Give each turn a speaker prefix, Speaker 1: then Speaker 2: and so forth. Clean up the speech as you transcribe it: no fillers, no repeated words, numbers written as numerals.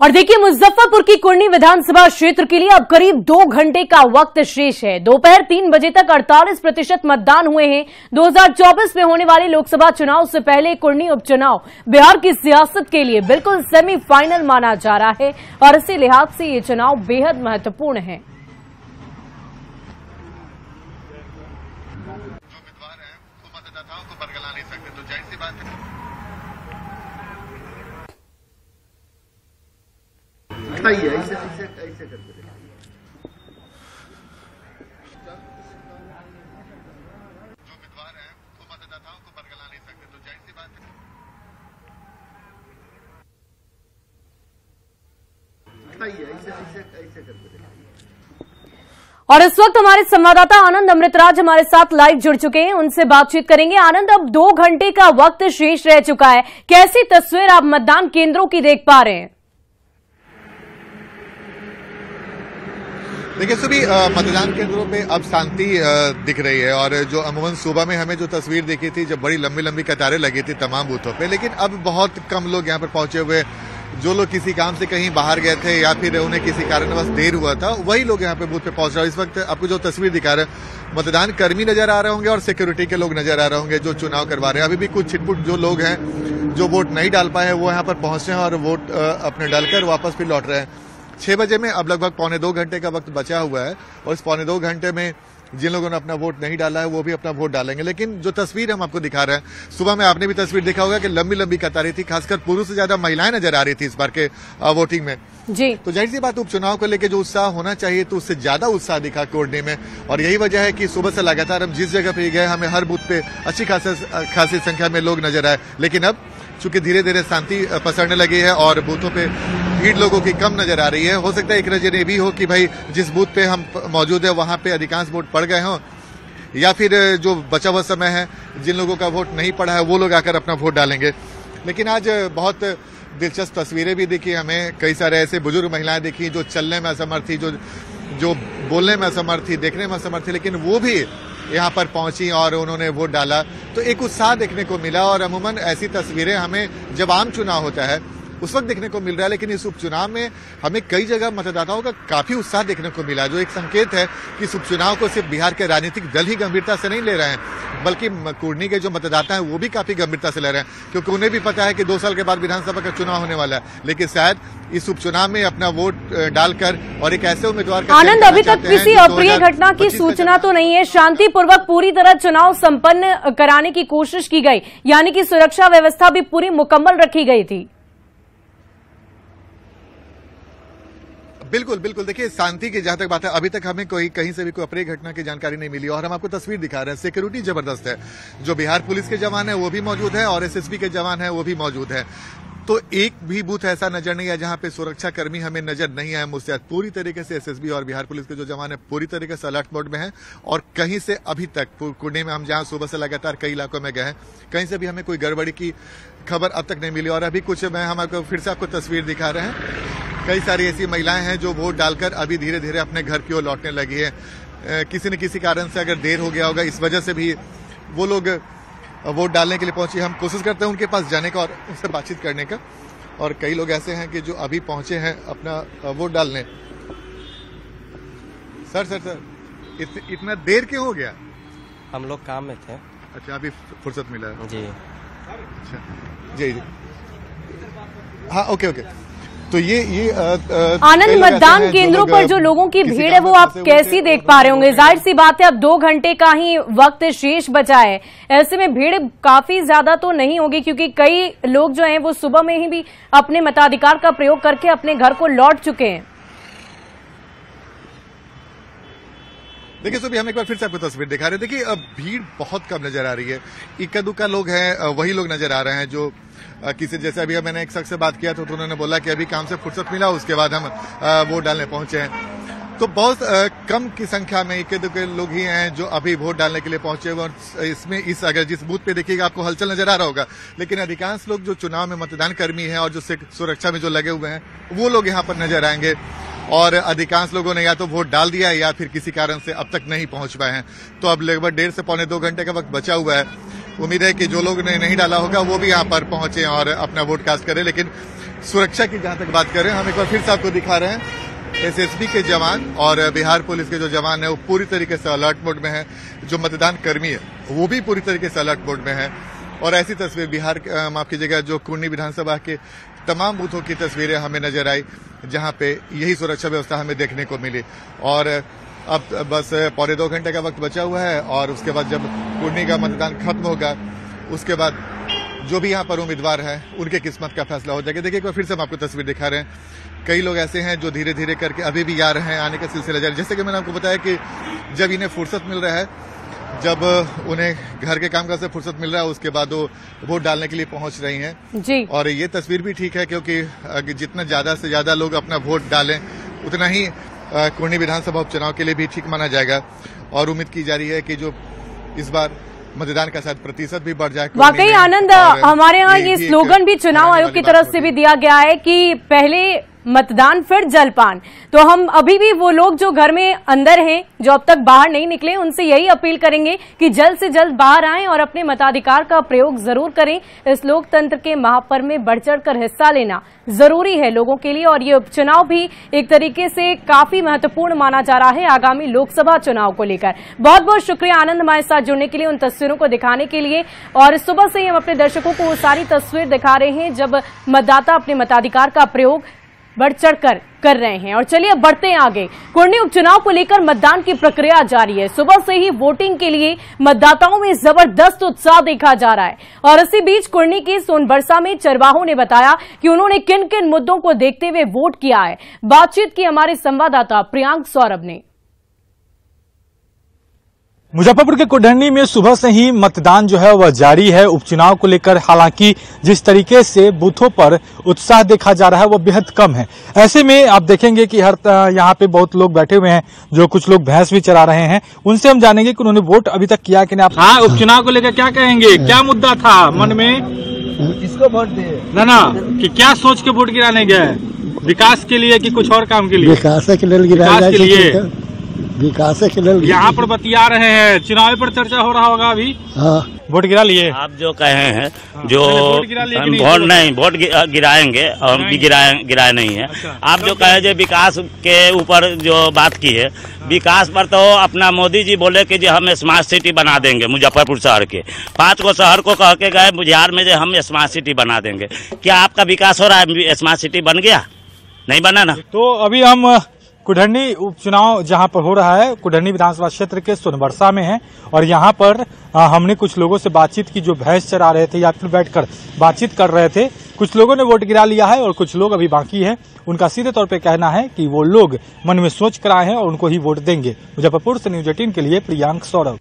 Speaker 1: और देखिए, मुजफ्फरपुर की कुर्नी विधानसभा क्षेत्र के लिए अब करीब 2 घंटे का वक्त शेष है। दोपहर 3 बजे तक 48% मतदान हुए हैं। 2024 में होने वाले लोकसभा चुनाव से पहले कुर्नी उपचुनाव बिहार की सियासत के लिए बिल्कुल सेमीफाइनल माना जा रहा है और इसी लिहाज से ये चुनाव बेहद महत्वपूर्ण है।
Speaker 2: ऐसे करते जो उम्मीदवार हैं वो मतदाताओं को बरगला नहीं सकते, तो जाहिर सी बात है ऐसे करते।
Speaker 1: और इस वक्त हमारे संवाददाता आनंद अमृतराज हमारे साथ लाइव जुड़ चुके हैं, उनसे बातचीत करेंगे। आनंद, अब 2 घंटे का वक्त शेष रह चुका है, कैसी तस्वीर आप मतदान केंद्रों की देख पा रहे हैं?
Speaker 2: देखिए सुबह मतदान केंद्रों पे अब शांति दिख रही है और जो अमूमन सुबह में हमें जो तस्वीर देखी थी, जब बड़ी लंबी लंबी कतारें लगी थी तमाम बूथों पे, लेकिन अब बहुत कम लोग यहाँ पर पहुंचे हुए। जो लोग किसी काम से कहीं बाहर गए थे या फिर उन्हें किसी कारणवश देर हुआ था, वही लोग यहाँ पे बूथ पे पहुंच रहे हैं। इस वक्त आपको जो तस्वीर दिखा रहे हैं, मतदान कर्मी नजर आ रहे होंगे और सिक्योरिटी के लोग नजर आ रहे होंगे जो चुनाव करवा रहे हैं। अभी भी कुछ छिटपुट जो लोग हैं जो वोट नहीं डाल पाए हैं वो यहाँ पर पहुंच रहे हैं और वोट अपने डालकर वापस फिर लौट रहे हैं। 6 बजे में अब लगभग 1.25 घंटे का वक्त बचा हुआ है और इस 1.25 घंटे में जिन लोगों ने अपना वोट नहीं डाला है वो भी अपना वोट डालेंगे। लेकिन जो तस्वीर हम आपको दिखा रहे हैं, सुबह में आपने भी तस्वीर देखा होगा कि लंबी लंबी कतारें थी, खासकर पुरुष से ज्यादा महिलाएं नजर आ रही थी इस बार के वोटिंग में
Speaker 1: जी।
Speaker 2: तो जाहिर सी बात, उपचुनाव को लेकर जो उत्साह होना चाहिए तो उससे ज्यादा उत्साह दिखा कुर्नी में। और यही वजह है कि सुबह से लगातार हम जिस जगह पे गए, हमें हर बूथ पे अच्छी खासी संख्या में लोग नजर आए। लेकिन अब चूंकि धीरे धीरे शांति पसरने लगी है और बूथों पे भीड़ लोगों की कम नजर आ रही है, हो सकता है एक नजर ये भी हो कि भाई जिस बूथ पे हम मौजूद है वहां पे अधिकांश वोट पड़ गए हों, या फिर जो बचा हुआ समय है जिन लोगों का वोट नहीं पड़ा है वो लोग आकर अपना वोट डालेंगे। लेकिन आज बहुत दिलचस्प तस्वीरें भी दिखी हमें। कई सारे ऐसे बुजुर्ग महिलाएं दिखी जो चलने में असमर्थ थी, जो बोलने में असमर्थ थी, देखने में असमर्थ थी, लेकिन वो भी यहाँ पर पहुंची और उन्होंने वोट डाला। तो एक उत्साह देखने को मिला और अमूमन ऐसी तस्वीरें हमें जब आम चुनाव होता है उस वक्त देखने को मिल रहा है, लेकिन इस उपचुनाव में हमें कई जगह मतदाताओं का काफी उत्साह देखने को मिला, जो एक संकेत है कि इस उपचुनाव को सिर्फ बिहार के राजनीतिक दल ही गंभीरता से नहीं ले रहे हैं, बल्कि कुर्नी के जो मतदाता हैं वो भी काफी गंभीरता से ले रहे हैं, क्योंकि उन्हें भी पता है कि 2 साल के बाद विधानसभा का चुनाव होने वाला है। लेकिन शायद इस उपचुनाव में अपना वोट डालकर और एक ऐसे उम्मीदवार का
Speaker 1: आनंद, अभी तक किसी अप्रिय घटना की सूचना तो नहीं है। शांतिपूर्वक पूरी तरह चुनाव संपन्न कराने की कोशिश की गई, यानी कि सुरक्षा व्यवस्था भी पूरी मुकम्मल रखी गई थी।
Speaker 2: बिल्कुल बिल्कुल। देखिए, शांति की जहां तक बात है, अभी तक हमें कहीं से भी कोई अप्रिय घटना की जानकारी नहीं मिली और हम आपको तस्वीर दिखा रहे हैं। सिक्योरिटी जबरदस्त है, जो बिहार पुलिस के जवान है वो भी मौजूद है और एसएसबी के जवान है वो भी मौजूद है। तो एक भी बूथ ऐसा नजर नहीं है जहां पे सुरक्षा कर्मी हमें नजर नहीं आए मुस्तैद। पूरी तरीके से एसएसबी और बिहार पुलिस के जो जवान है पूरी तरीके से अलर्ट मोड में है और कहीं से अभी तक कुर्नी में हम जहां सुबह से लगातार कई इलाकों में गए हैं, कहीं से भी हमें कोई गड़बड़ी की खबर अब तक नहीं मिली। और अभी कुछ हम आपको फिर से आपको तस्वीर दिखा रहे हैं। कई सारी ऐसी महिलाएं हैं जो वोट डालकर अभी धीरे धीरे अपने घर की ओर लौटने लगी है। किसी न किसी कारण से अगर देर हो गया होगा, इस वजह से भी वो लोग वोट डालने के लिए पहुंचे। हम कोशिश करते हैं उनके पास जाने का और उनसे बातचीत करने का, और कई लोग ऐसे हैं कि जो अभी पहुंचे हैं अपना वोट डालने। सर इतना देर क्यों हो गया?
Speaker 3: हम लोग काम में थे।
Speaker 2: अच्छा, अभी फुर्सत मिला है
Speaker 3: जी।
Speaker 2: अच्छा जी। हाँ, ओके। तो ये
Speaker 1: आनंद, मतदान केंद्रों पर जो लोगों की भीड़ है वो आप कैसी देख पा रहे होंगे? जाहिर सी बात है, अब 2 घंटे का ही वक्त शेष बचा है, ऐसे में भीड़ काफी ज्यादा तो नहीं होगी, क्योंकि कई लोग जो हैं वो सुबह में ही भी अपने मताधिकार का प्रयोग करके अपने घर को लौट चुके हैं।
Speaker 2: देखिए सुबह हम एक बार फिर से आपको तस्वीर दिखा रहे हैं। देखिए, अब भीड़ बहुत कम नजर आ रही है। इक्का दुक्का लोग हैं, वही लोग नजर आ रहे हैं जो किसी, जैसे अभी मैंने एक शख्स से बात किया तो उन्होंने बोला कि अभी काम से फुर्सत मिला, उसके बाद हम वोट डालने पहुंचे हैं। तो बहुत कम की संख्या में इक्के दुक्के लोग ही हैं जो अभी वोट डालने के लिए पहुंचे हुए। और इसमें अगर जिस बूथ पे देखिएगा आपको हलचल नजर आ रहा होगा, लेकिन अधिकांश लोग जो चुनाव में मतदान कर्मी हैं और जो सुरक्षा में जो लगे हुए हैं वो लोग यहाँ पर नजर आएंगे। और अधिकांश लोगों ने या तो वोट डाल दिया है या फिर किसी कारण से अब तक नहीं पहुंच पाए हैं। तो अब लगभग 1.5 से 1.25 घंटे का वक्त बचा हुआ है। उम्मीद है कि जो लोग ने नहीं डाला होगा वो भी यहाँ पर पहुंचे और अपना वोट कास्ट करें। लेकिन सुरक्षा की जहां तक बात करें, हम एक बार फिर से आपको दिखा रहे हैं एसएसबी के जवान और बिहार पुलिस के जो जवान है वो पूरी तरीके से अलर्ट मोड में है। जो मतदान कर्मी है वो भी पूरी तरीके से अलर्ट मोड में है। और ऐसी तस्वीर बिहार, माफ कीजिएगा, जो कुर्नी विधानसभा के तमाम बूथों की तस्वीरें हमें नजर आई, जहां पे यही सुरक्षा व्यवस्था हमें देखने को मिली। और अब बस 1.25 घंटे का वक्त बचा हुआ है और उसके बाद जब कुर्नी का मतदान खत्म होगा उसके बाद जो भी यहाँ पर उम्मीदवार हैं उनके किस्मत का फैसला हो जाएगा। देखिए एक बार फिर से हम आपको तस्वीर दिखा रहे हैं, कई लोग ऐसे हैं जो धीरे धीरे करके अभी भी आ रहे हैं, आने का सिलसिला जारी। जैसे कि मैंने आपको बताया कि जब इन्हें फुर्सत मिल रहा है, जब उन्हें घर के कामकाज से फुर्सत मिल रहा है, उसके बाद वो वोट डालने के लिए पहुंच रही हैं जी। और ये तस्वीर भी ठीक है क्योंकि जितना ज्यादा से ज्यादा लोग अपना वोट डालें उतना ही कुर्नी विधानसभा उपचुनाव के लिए भी ठीक माना जाएगा। और उम्मीद की जा रही है कि जो इस बार मतदान का शायद प्रतिशत भी बढ़ जाए।
Speaker 1: वाकई आनंद, हमारे यहाँ ये स्लोगन भी चुनाव आयोग की तरफ से भी दिया गया है कि पहले मतदान फिर जलपान। तो हम अभी भी वो लोग जो घर में अंदर हैं, जो अब तक बाहर नहीं निकले, उनसे यही अपील करेंगे कि जल्द से जल्द बाहर आएं और अपने मताधिकार का प्रयोग जरूर करें। इस लोकतंत्र के महापर्व में बढ़ चढ़कर हिस्सा लेना जरूरी है लोगों के लिए। और ये उपचुनाव भी एक तरीके से काफी महत्वपूर्ण माना जा रहा है आगामी लोकसभा चुनाव को लेकर। बहुत बहुत शुक्रिया आनंद, हमारे साथ जुड़ने के लिए, उन तस्वीरों को दिखाने के लिए। और सुबह से ही हम अपने दर्शकों को वो सारी तस्वीर दिखा रहे हैं जब मतदाता अपने मताधिकार का प्रयोग बढ़ चढ़कर कर रहे हैं। और चलिए अब बढ़ते हैं आगे। कुर्नी उपचुनाव को लेकर मतदान की प्रक्रिया जारी है। सुबह से ही वोटिंग के लिए मतदाताओं में जबरदस्त उत्साह देखा जा रहा है। और इसी बीच कुर्नी की सोनबरसा में चरवाहों ने बताया कि उन्होंने किन किन मुद्दों को देखते हुए वोट किया है। बातचीत की हमारे संवाददाता प्रियांक सौरभ ने।
Speaker 4: मुजफ्फरपुर के कुढ़नी में सुबह से ही मतदान जो है वह जारी है उपचुनाव को लेकर। हालांकि जिस तरीके से बूथों पर उत्साह देखा जा रहा है वह बेहद कम है। ऐसे में आप देखेंगे कि हर यहाँ पे बहुत लोग बैठे हुए हैं, जो कुछ लोग भैंस भी चरा रहे हैं। उनसे हम जानेंगे कि उन्होंने वोट अभी तक किया कि नहीं। हाँ, उपचुनाव को लेकर क्या कहेंगे, क्या मुद्दा था मन में,
Speaker 5: किसको वोट दिए
Speaker 4: ना कि क्या सोच के वोट गिराने गए, विकास के लिए कि कुछ और काम के लिए?
Speaker 5: विकास के लिए विकास के लिए
Speaker 4: यहाँ पर बतिया रहे हैं, चुनाव पर चर्चा हो रहा होगा अभी। हाँ, वोट गिरा लिए?
Speaker 6: आप जो कहे हैं जो वोट गिराएंगे और हम भी गिराए नहीं है।
Speaker 4: अच्छा।
Speaker 6: आप जो कहे जो विकास के ऊपर जो बात की है, विकास पर तो अपना मोदी जी बोले कि जो हम स्मार्ट सिटी बना देंगे मुजफ्फरपुर शहर के। 5 को शहर को कह के गए बिहार में जो हम स्मार्ट सिटी बना देंगे। क्या आपका विकास हो रहा है? स्मार्ट सिटी बन गया? नहीं बना ना।
Speaker 4: तो अभी हम कुढ़नी उपचुनाव जहां पर हो रहा है, कुढ़नी विधानसभा क्षेत्र के सोनबरसा में है। और यहां पर हमने कुछ लोगों से बातचीत की जो भैंस चरा रहे थे या फिर बैठकर बातचीत कर रहे थे। कुछ लोगों ने वोट गिरा लिया है और कुछ लोग अभी बाकी है। उनका सीधे तौर पे कहना है कि वो लोग मन में सोच कर आए हैं और उनको ही वोट देंगे। मुजफ्फरपुर से न्यूज 18 के लिए प्रियांक सौरभ।